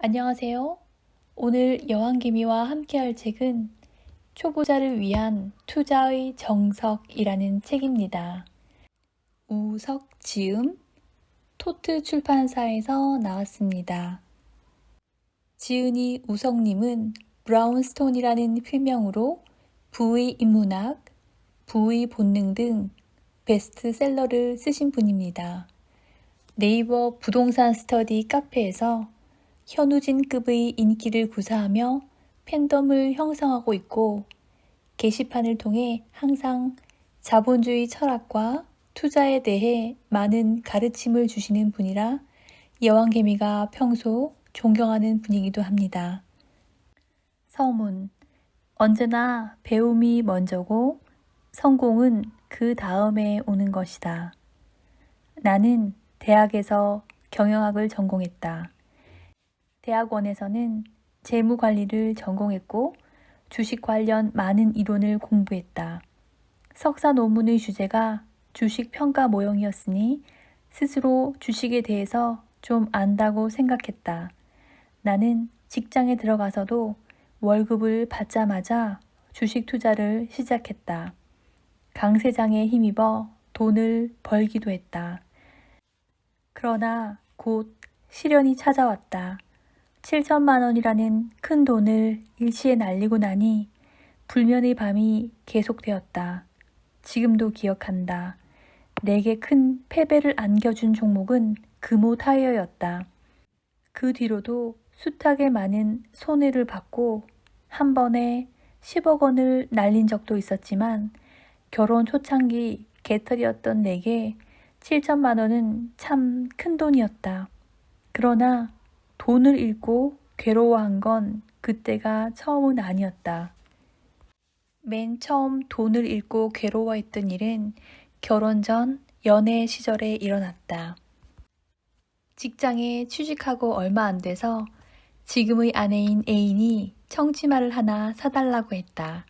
안녕하세요. 오늘 여왕개미와 함께할 책은 초보자를 위한 투자의 정석이라는 책입니다. 우석 지음, 토트 출판사에서 나왔습니다. 지은이 우석님은 브라운스톤이라는 필명으로 부의 인문학, 부의 본능 등 베스트셀러를 쓰신 분입니다. 네이버 부동산 스터디 카페에서 현우진급의 인기를 구사하며 팬덤을 형성하고 있고 게시판을 통해 항상 자본주의 철학과 투자에 대해 많은 가르침을 주시는 분이라 여왕개미가 평소 존경하는 분이기도 합니다. 서문. 언제나 배움이 먼저고 성공은 그 다음에 오는 것이다. 나는 대학에서 경영학을 전공했다. 대학원에서는 재무관리를 전공했고 주식 관련 많은 이론을 공부했다. 석사 논문의 주제가 주식 평가 모형이었으니 스스로 주식에 대해서 좀 안다고 생각했다. 나는 직장에 들어가서도 월급을 받자마자 주식 투자를 시작했다. 강세장에 힘입어 돈을 벌기도 했다. 그러나 곧 시련이 찾아왔다. 7천만 원이라는 큰 돈을 일시에 날리고 나니 불면의 밤이 계속되었다. 지금도 기억한다. 내게 큰 패배를 안겨준 종목은 금호 타이어였다. 그 뒤로도 숱하게 많은 손해를 받고 한 번에 10억 원을 날린 적도 있었지만 결혼 초창기 개털이었던 내게 7천만 원은 참 큰 돈이었다. 그러나 돈을 잃고 괴로워한 건 그때가 처음은 아니었다. 맨 처음 돈을 잃고 괴로워했던 일은 결혼 전 연애 시절에 일어났다. 직장에 취직하고 얼마 안 돼서 지금의 아내인 애인이 청치마를 하나 사달라고 했다.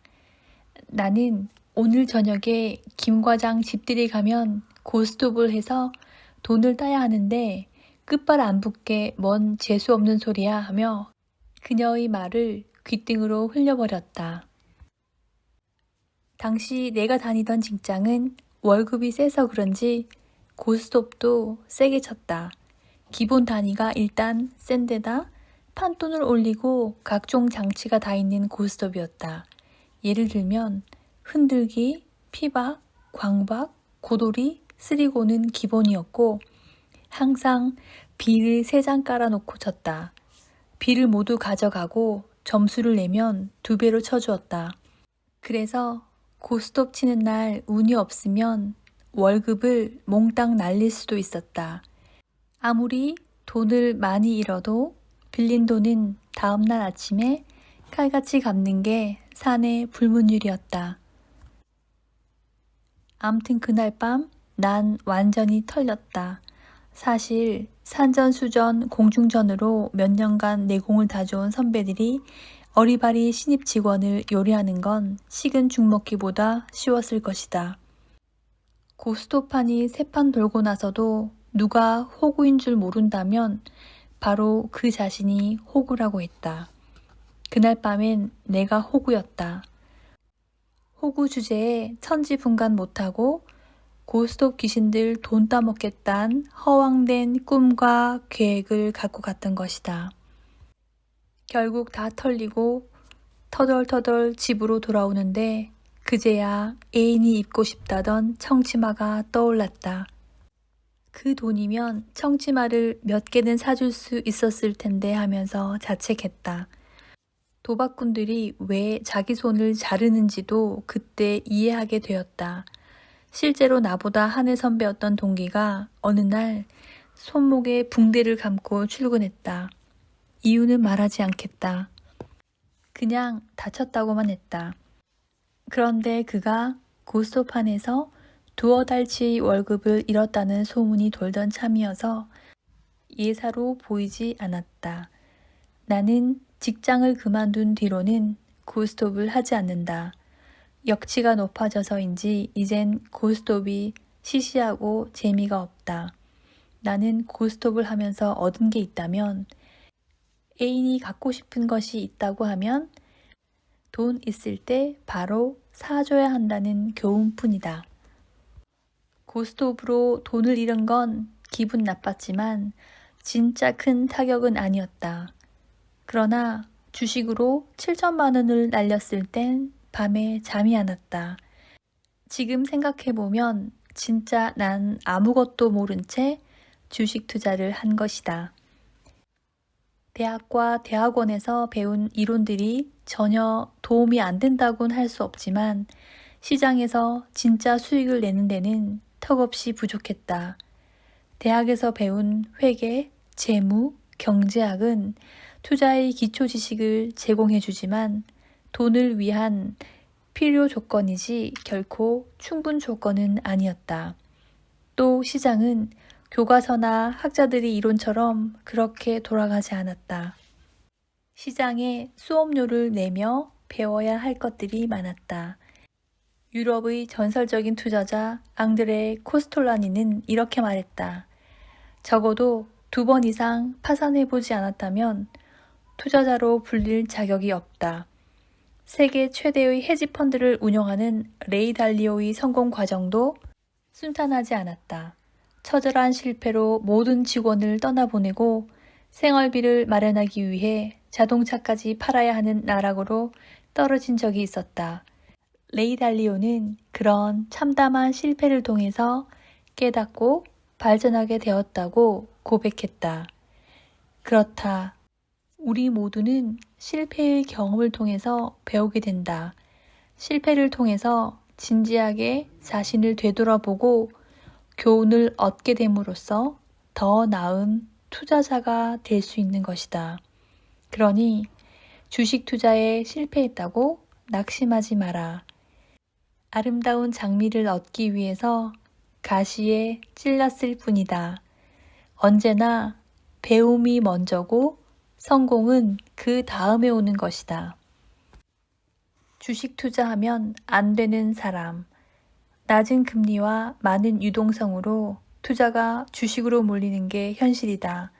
나는 오늘 저녁에 김 과장 집들이 가면 고스톱을 해서 돈을 따야 하는데 끝발 안 붙게 뭔 재수없는 소리야 하며 그녀의 말을 귓등으로 흘려버렸다. 당시 내가 다니던 직장은 월급이 세서 그런지 고스톱도 세게 쳤다. 기본 단위가 일단 센데다 판돈을 올리고 각종 장치가 다 있는 고스톱이었다. 예를 들면 흔들기, 피박, 광박, 고돌이, 쓰리고는 기본이었고 항상 비를 3장 깔아놓고 쳤다. 비를 모두 가져가고 점수를 내면 2배로 쳐주었다. 그래서 고스톱 치는 날 운이 없으면 월급을 몽땅 날릴 수도 있었다. 아무리 돈을 많이 잃어도 빌린 돈은 다음날 아침에 칼같이 갚는 게 사내 불문율이었다. 암튼 그날 밤 난 완전히 털렸다. 사실 산전수전 공중전으로 몇 년간 내공을 다져온 선배들이 어리바리 신입 직원을 요리하는 건 식은 죽 먹기보다 쉬웠을 것이다. 고스톱판이 3판 돌고 나서도 누가 호구인 줄 모른다면 바로 그 자신이 호구라고 했다. 그날 밤엔 내가 호구였다. 호구 주제에 천지분간 못하고 고스톱 귀신들 돈 따먹겠다는 허황된 꿈과 계획을 갖고 갔던 것이다. 결국 다 털리고 터덜터덜 집으로 돌아오는데 그제야 애인이 입고 싶다던 청치마가 떠올랐다. 그 돈이면 청치마를 몇 개는 사줄 수 있었을 텐데 하면서 자책했다. 도박꾼들이 왜 자기 손을 자르는지도 그때 이해하게 되었다. 실제로 나보다 한 해 선배였던 동기가 어느 날 손목에 붕대를 감고 출근했다. 이유는 말하지 않겠다. 그냥 다쳤다고만 했다. 그런데 그가 고스톱판에서 두어 달치 월급을 잃었다는 소문이 돌던 참이어서 예사로 보이지 않았다. 나는 직장을 그만둔 뒤로는 고스톱을 하지 않는다. 역치가 높아져서인지 이젠 고스톱이 시시하고 재미가 없다. 나는 고스톱을 하면서 얻은 게 있다면 애인이 갖고 싶은 것이 있다고 하면 돈 있을 때 바로 사줘야 한다는 교훈뿐이다. 고스톱으로 돈을 잃은 건 기분 나빴지만 진짜 큰 타격은 아니었다. 그러나 주식으로 7천만 원을 날렸을 땐 밤에 잠이 안 왔다. 지금 생각해보면 진짜 난 아무것도 모른 채 주식 투자를 한 것이다. 대학과 대학원에서 배운 이론들이 전혀 도움이 안 된다고는 할 수 없지만 시장에서 진짜 수익을 내는 데는 턱없이 부족했다. 대학에서 배운 회계, 재무, 경제학은 투자의 기초 지식을 제공해 주지만 돈을 위한 필요 조건이지 결코 충분 조건은 아니었다. 또 시장은 교과서나 학자들의 이론처럼 그렇게 돌아가지 않았다. 시장에 수업료를 내며 배워야 할 것들이 많았다. 유럽의 전설적인 투자자 앙드레 코스톨라니는 이렇게 말했다. 적어도 2번 이상 파산해보지 않았다면 투자자로 불릴 자격이 없다. 세계 최대의 헤지펀드를 운영하는 레이 달리오의 성공 과정도 순탄하지 않았다. 처절한 실패로 모든 직원을 떠나보내고 생활비를 마련하기 위해 자동차까지 팔아야 하는 나락으로 떨어진 적이 있었다. 레이 달리오는 그런 참담한 실패를 통해서 깨닫고 발전하게 되었다고 고백했다. 그렇다. 우리 모두는 실패의 경험을 통해서 배우게 된다. 실패를 통해서 진지하게 자신을 되돌아보고 교훈을 얻게 됨으로써 더 나은 투자자가 될 수 있는 것이다. 그러니 주식 투자에 실패했다고 낙심하지 마라. 아름다운 장미를 얻기 위해서 가시에 찔렸을 뿐이다. 언제나 배움이 먼저고 성공은 그 다음에 오는 것이다. 주식 투자하면 안 되는 사람. 낮은 금리와 많은 유동성으로 투자가 주식으로 몰리는 게 현실이다.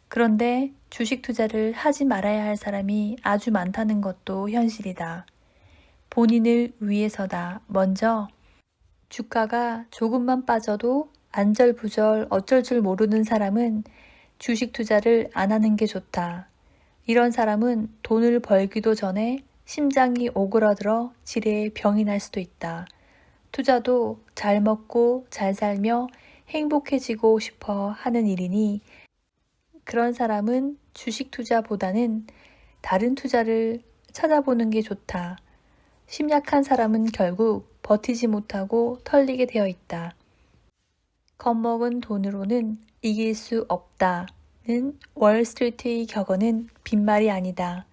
그런데 주식 투자를 하지 말아야 할 사람이 아주 많다는 것도 현실이다. 본인을 위해서다. 먼저 주가가 조금만 빠져도 안절부절 어쩔 줄 모르는 사람은 주식 투자를 안 하는 게 좋다. 이런 사람은 돈을 벌기도 전에 심장이 오그라들어 지레 병이 날 수도 있다. 투자도 잘 먹고 잘 살며 행복해지고 싶어 하는 일이니 그런 사람은 주식 투자보다는 다른 투자를 찾아보는 게 좋다. 심약한 사람은 결국 버티지 못하고 털리게 되어 있다. 겁먹은 돈으로는 이길 수 없다는 월스트리트의 격언은 빈말이 아니다.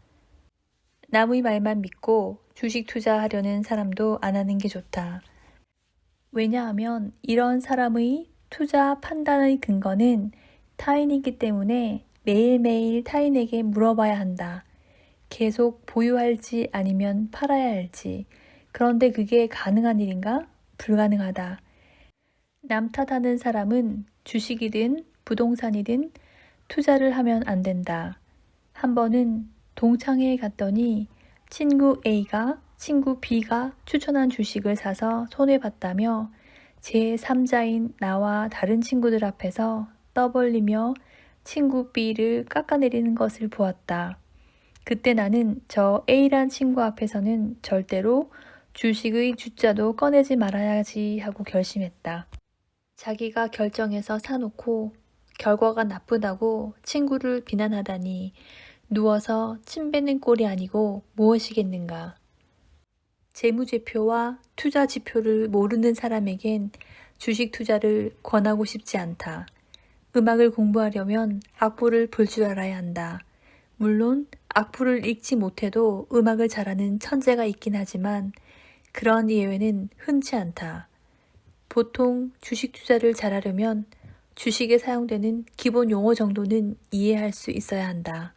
남의 말만 믿고 주식 투자하려는 사람도 안 하는 게 좋다. 왜냐하면 이런 사람의 투자 판단의 근거는 타인이기 때문에 매일매일 타인에게 물어봐야 한다. 계속 보유할지 아니면 팔아야 할지. 그런데 그게 가능한 일인가? 불가능하다. 남 탓하는 사람은 주식이든 부동산이든 투자를 하면 안 된다. 한 번은 동창회에 갔더니 친구 A가 친구 B가 추천한 주식을 사서 손해봤다며 제3자인 나와 다른 친구들 앞에서 떠벌리며 친구 B를 깎아내리는 것을 보았다. 그때 나는 저 A란 친구 앞에서는 절대로 주식의 주자도 꺼내지 말아야지 하고 결심했다. 자기가 결정해서 사놓고 결과가 나쁘다고 친구를 비난하다니 누워서 침 뱉는 꼴이 아니고 무엇이겠는가. 재무제표와 투자지표를 모르는 사람에겐 주식 투자를 권하고 싶지 않다. 음악을 공부하려면 악보를 볼 줄 알아야 한다. 물론 악보를 읽지 못해도 음악을 잘하는 천재가 있긴 하지만 그런 예외는 흔치 않다. 보통 주식 투자를 잘하려면 주식에 사용되는 기본 용어 정도는 이해할 수 있어야 한다.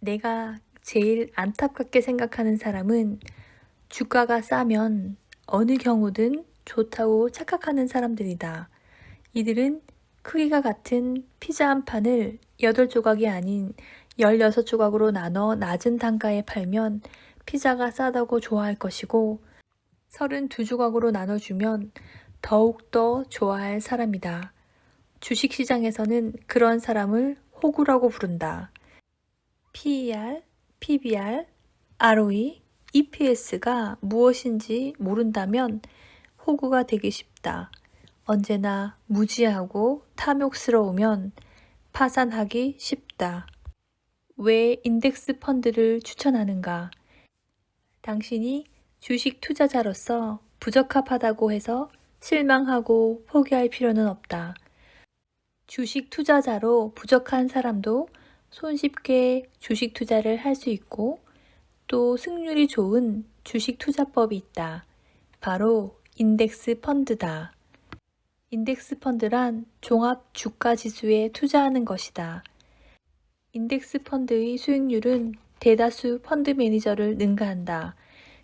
내가 제일 안타깝게 생각하는 사람은 주가가 싸면 어느 경우든 좋다고 착각하는 사람들이다. 이들은 크기가 같은 피자 한 판을 8조각이 아닌 16조각으로 나눠 낮은 단가에 팔면 피자가 싸다고 좋아할 것이고 32조각으로 나눠주면 더욱더 좋아할 사람이다. 주식시장에서는 그런 사람을 호구라고 부른다. PER, PBR, ROE, EPS가 무엇인지 모른다면 호구가 되기 쉽다. 언제나 무지하고 탐욕스러우면 파산하기 쉽다. 왜 인덱스 펀드를 추천하는가? 당신이 주식 투자자로서 부적합하다고 해서 실망하고 포기할 필요는 없다. 주식 투자자로 부족한 사람도 손쉽게 주식 투자를 할 수 있고 또 승률이 좋은 주식 투자법이 있다. 바로 인덱스 펀드다. 인덱스 펀드란 종합 주가 지수에 투자하는 것이다. 인덱스 펀드의 수익률은 대다수 펀드 매니저를 능가한다.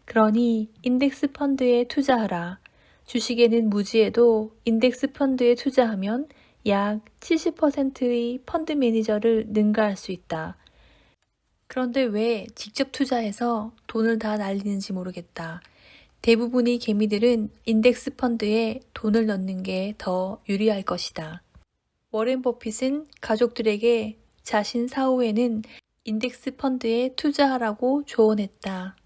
그러니 인덱스 펀드에 투자하라. 주식에는 무지해도 인덱스 펀드에 투자하면 약 70%의 펀드 매니저를 능가할 수 있다. 그런데 왜 직접 투자해서 돈을 다 날리는지 모르겠다. 대부분의 개미들은 인덱스 펀드에 돈을 넣는 게 더 유리할 것이다. 워렌 버핏은 가족들에게 자신 사후에는 인덱스 펀드에 투자하라고 조언했다.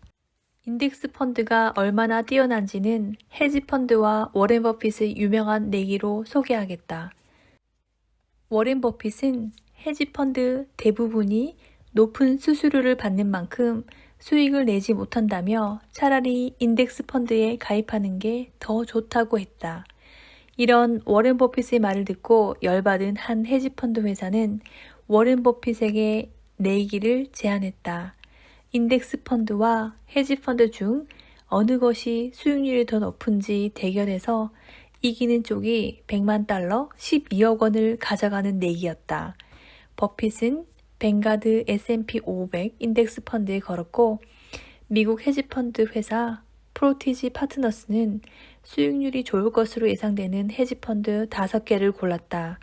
인덱스 펀드가 얼마나 뛰어난지는 헤지 펀드와 워렌 버핏의 유명한 내기로 소개하겠다. 워렌 버핏은 헤지 펀드 대부분이 높은 수수료를 받는 만큼 수익을 내지 못한다며 차라리 인덱스 펀드에 가입하는 게 더 좋다고 했다. 이런 워렌 버핏의 말을 듣고 열받은 한 헤지펀드 회사는 워렌 버핏에게 내기를 제안했다. 인덱스 펀드와 헤지펀드 중 어느 것이 수익률이 더 높은지 대결해서 이기는 쪽이 100만 달러 12억 원을 가져가는 내기였다. 버핏은 뱅가드 S&P 500 인덱스 펀드에 걸었고 미국 헤지펀드 회사 프로티지 파트너스는 수익률이 좋을 것으로 예상되는 헤지펀드 5개를 골랐다.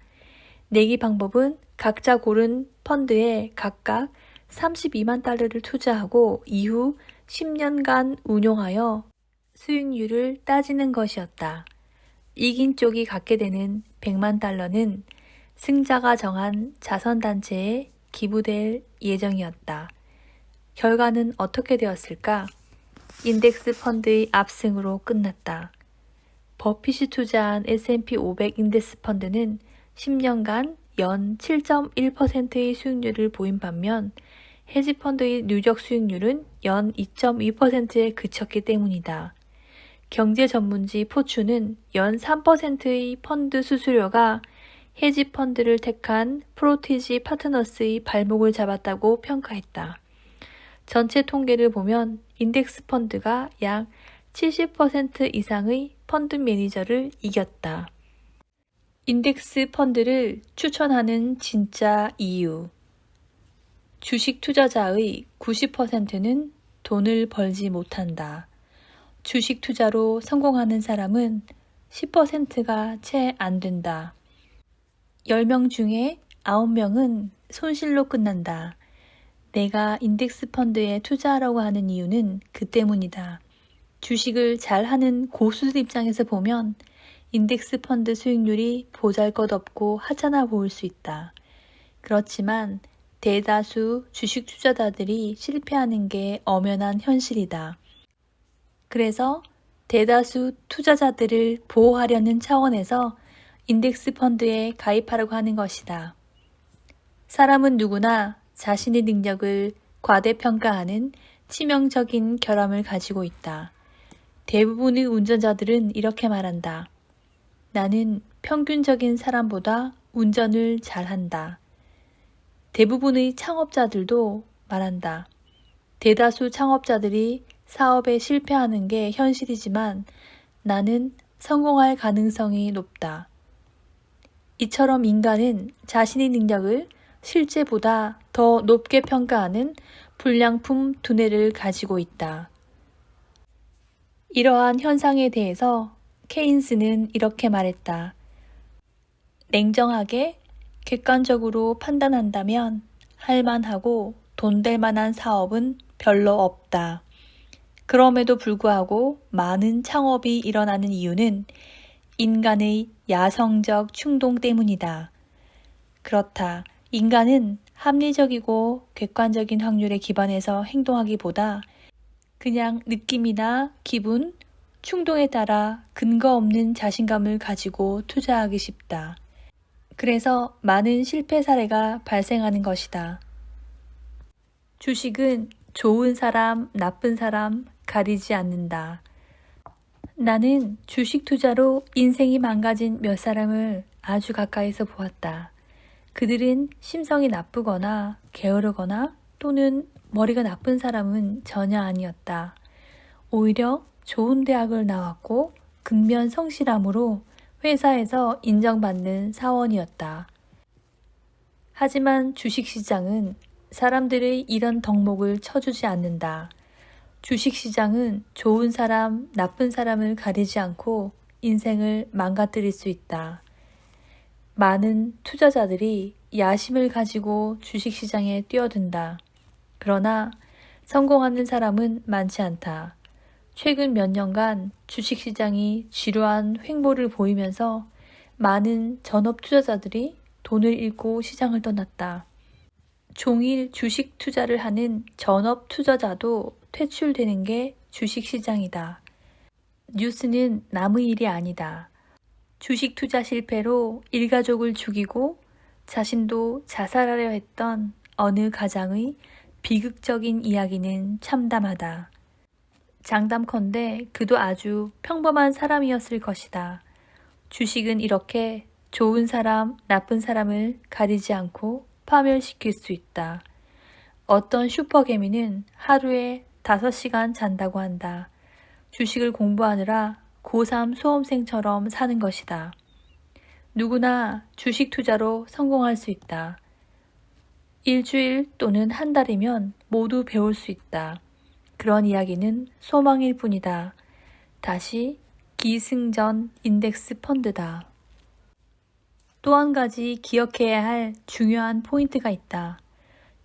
내기 방법은 각자 고른 펀드에 각각 32만 달러를 투자하고 이후 10년간 운용하여 수익률을 따지는 것이었다. 이긴 쪽이 갖게 되는 100만 달러는 승자가 정한 자선단체에 기부될 예정이었다. 결과는 어떻게 되었을까? 인덱스 펀드의 압승으로 끝났다. 버핏이 투자한 S&P 500 인덱스 펀드는 10년간 연 7.1%의 수익률을 보인 반면 헤지펀드의 누적 수익률은 연 2.2%에 그쳤기 때문이다. 경제 전문지 포춘은 연 3%의 펀드 수수료가 헤지펀드를 택한 프로티지 파트너스의 발목을 잡았다고 평가했다. 전체 통계를 보면 인덱스 펀드가 약 70% 이상의 펀드 매니저를 이겼다. 인덱스 펀드를 추천하는 진짜 이유. 주식 투자자의 90%는 돈을 벌지 못한다. 주식 투자로 성공하는 사람은 10%가 채 안 된다. 10명 중에 9명은 손실로 끝난다. 내가 인덱스 펀드에 투자하라고 하는 이유는 그 때문이다. 주식을 잘 하는 고수들 입장에서 보면 인덱스 펀드 수익률이 보잘것없고 하찮아 보일 수 있다. 그렇지만 대다수 주식 투자자들이 실패하는 게 엄연한 현실이다. 그래서 대다수 투자자들을 보호하려는 차원에서 인덱스 펀드에 가입하라고 하는 것이다. 사람은 누구나 자신의 능력을 과대평가하는 치명적인 결함을 가지고 있다. 대부분의 운전자들은 이렇게 말한다. 나는 평균적인 사람보다 운전을 잘한다. 대부분의 창업자들도 말한다. 대다수 창업자들이 사업에 실패하는 게 현실이지만 나는 성공할 가능성이 높다. 이처럼 인간은 자신의 능력을 실제보다 더 높게 평가하는 불량품 두뇌를 가지고 있다. 이러한 현상에 대해서 케인스는 이렇게 말했다. 냉정하게 객관적으로 판단한다면 할만하고 돈 될 만한 사업은 별로 없다. 그럼에도 불구하고 많은 창업이 일어나는 이유는 인간의 야성적 충동 때문이다. 그렇다. 인간은 합리적이고 객관적인 확률에 기반해서 행동하기보다 그냥 느낌이나 기분, 충동에 따라 근거 없는 자신감을 가지고 투자하기 쉽다. 그래서 많은 실패 사례가 발생하는 것이다. 주식은 좋은 사람, 나쁜 사람 가리지 않는다. 나는 주식 투자로 인생이 망가진 몇 사람을 아주 가까이서 보았다. 그들은 심성이 나쁘거나 게으르거나 또는 머리가 나쁜 사람은 전혀 아니었다. 오히려 좋은 대학을 나왔고 근면 성실함으로 회사에서 인정받는 사원이었다. 하지만 주식시장은 사람들의 이런 덕목을 쳐주지 않는다. 주식시장은 좋은 사람, 나쁜 사람을 가리지 않고 인생을 망가뜨릴 수 있다. 많은 투자자들이 야심을 가지고 주식시장에 뛰어든다. 그러나 성공하는 사람은 많지 않다. 최근 몇 년간 주식시장이 지루한 횡보를 보이면서 많은 전업 투자자들이 돈을 잃고 시장을 떠났다. 종일 주식 투자를 하는 전업 투자자도 퇴출되는 게 주식시장이다. 뉴스는 남의 일이 아니다. 주식 투자 실패로 일가족을 죽이고 자신도 자살하려 했던 어느 가장의 비극적인 이야기는 참담하다. 장담컨대 그도 아주 평범한 사람이었을 것이다. 주식은 이렇게 좋은 사람, 나쁜 사람을 가리지 않고 파멸시킬 수 있다. 어떤 슈퍼개미는 하루에 5시간 잔다고 한다. 주식을 공부하느라 고3 수험생처럼 사는 것이다. 누구나 주식 투자로 성공할 수 있다. 일주일 또는 한 달이면 모두 배울 수 있다. 그런 이야기는 소망일 뿐이다. 다시 기승전 인덱스 펀드다. 또 한 가지 기억해야 할 중요한 포인트가 있다.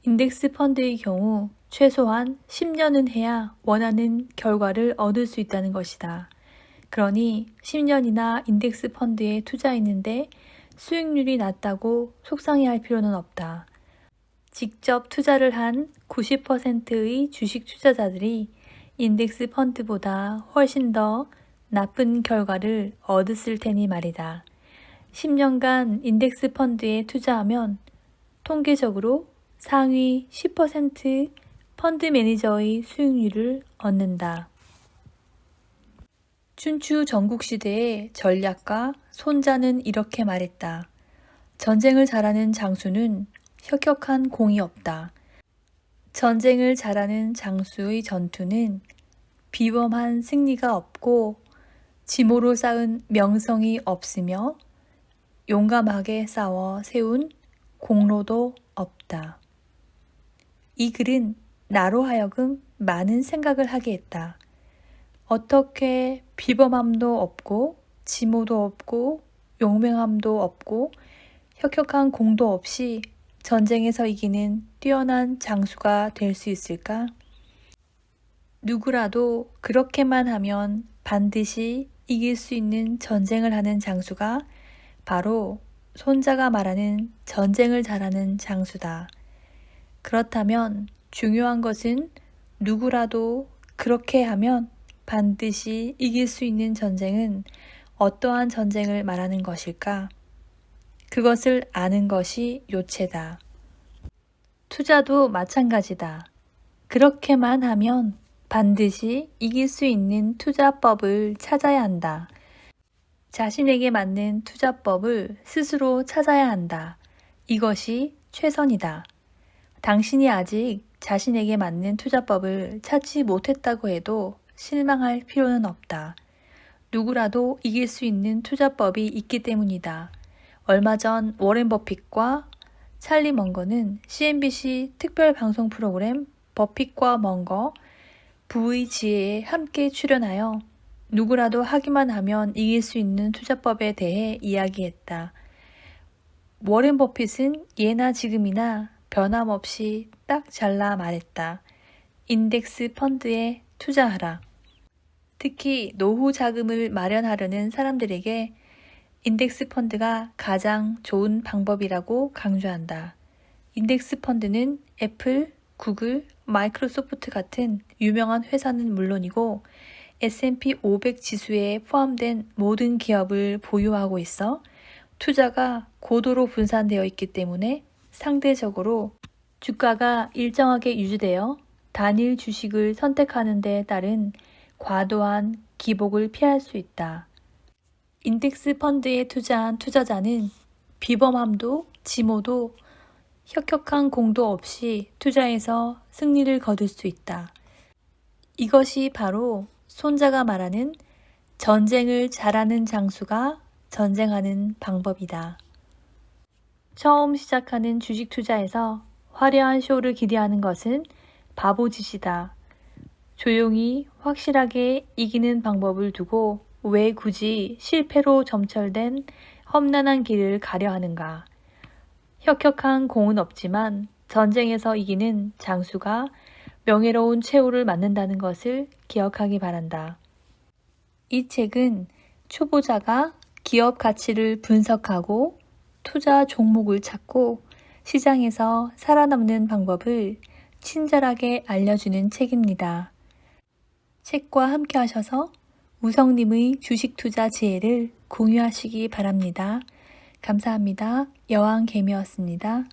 인덱스 펀드의 경우 최소한 10년은 해야 원하는 결과를 얻을 수 있다는 것이다. 그러니 10년이나 인덱스 펀드에 투자했는데 수익률이 낮다고 속상해할 필요는 없다. 직접 투자를 한 90%의 주식 투자자들이 인덱스 펀드보다 훨씬 더 나쁜 결과를 얻었을 테니 말이다. 10년간 인덱스 펀드에 투자하면 통계적으로 상위 10% 펀드 매니저의 수익률을 얻는다. 춘추 전국시대의 전략가 손자는 이렇게 말했다. 전쟁을 잘하는 장수는 혁혁한 공이 없다. 전쟁을 잘하는 장수의 전투는 비범한 승리가 없고 지모로 쌓은 명성이 없으며 용감하게 싸워 세운 공로도 없다. 이 글은 나로 하여금 많은 생각을 하게 했다. 어떻게 비범함도 없고 지모도 없고 용맹함도 없고 혁혁한 공도 없이 전쟁에서 이기는 뛰어난 장수가 될 수 있을까? 누구라도 그렇게만 하면 반드시 이길 수 있는 전쟁을 하는 장수가 바로 손자가 말하는 전쟁을 잘하는 장수다. 그렇다면 중요한 것은 누구라도 그렇게 하면 반드시 이길 수 있는 전쟁은 어떠한 전쟁을 말하는 것일까? 그것을 아는 것이 요체다. 투자도 마찬가지다. 그렇게만 하면 반드시 이길 수 있는 투자법을 찾아야 한다. 자신에게 맞는 투자법을 스스로 찾아야 한다. 이것이 최선이다. 당신이 아직 자신에게 맞는 투자법을 찾지 못했다고 해도 실망할 필요는 없다. 누구라도 이길 수 있는 투자법이 있기 때문이다. 얼마 전 워렌 버핏과 찰리 먼거는 CNBC 특별 방송 프로그램 버핏과 먼거 부의 지혜에 함께 출연하여 누구라도 하기만 하면 이길 수 있는 투자법에 대해 이야기했다. 워렌 버핏은 예나 지금이나 변함없이 딱 잘라 말했다. 인덱스 펀드에 투자하라. 특히 노후 자금을 마련하려는 사람들에게 인덱스 펀드가 가장 좋은 방법이라고 강조한다. 인덱스 펀드는 애플, 구글, 마이크로소프트 같은 유명한 회사는 물론이고 S&P 500 지수에 포함된 모든 기업을 보유하고 있어 투자가 고도로 분산되어 있기 때문에 상대적으로 주가가 일정하게 유지되어 단일 주식을 선택하는 데 따른 과도한 기복을 피할 수 있다. 인덱스 펀드에 투자한 투자자는 비범함도 지모도 혁혁한 공도 없이 투자해서 승리를 거둘 수 있다. 이것이 바로 손자가 말하는 전쟁을 잘하는 장수가 전쟁하는 방법이다. 처음 시작하는 주식 투자에서 화려한 쇼를 기대하는 것은 바보짓이다. 조용히 확실하게 이기는 방법을 두고 왜 굳이 실패로 점철된 험난한 길을 가려 하는가. 혁혁한 공은 없지만 전쟁에서 이기는 장수가 명예로운 최후를 맞는다는 것을 기억하기 바란다. 이 책은 초보자가 기업 가치를 분석하고 투자 종목을 찾고 시장에서 살아남는 방법을 친절하게 알려주는 책입니다. 책과 함께 하셔서 우성님의 주식 투자 지혜를 공유하시기 바랍니다. 감사합니다. 여왕개미였습니다.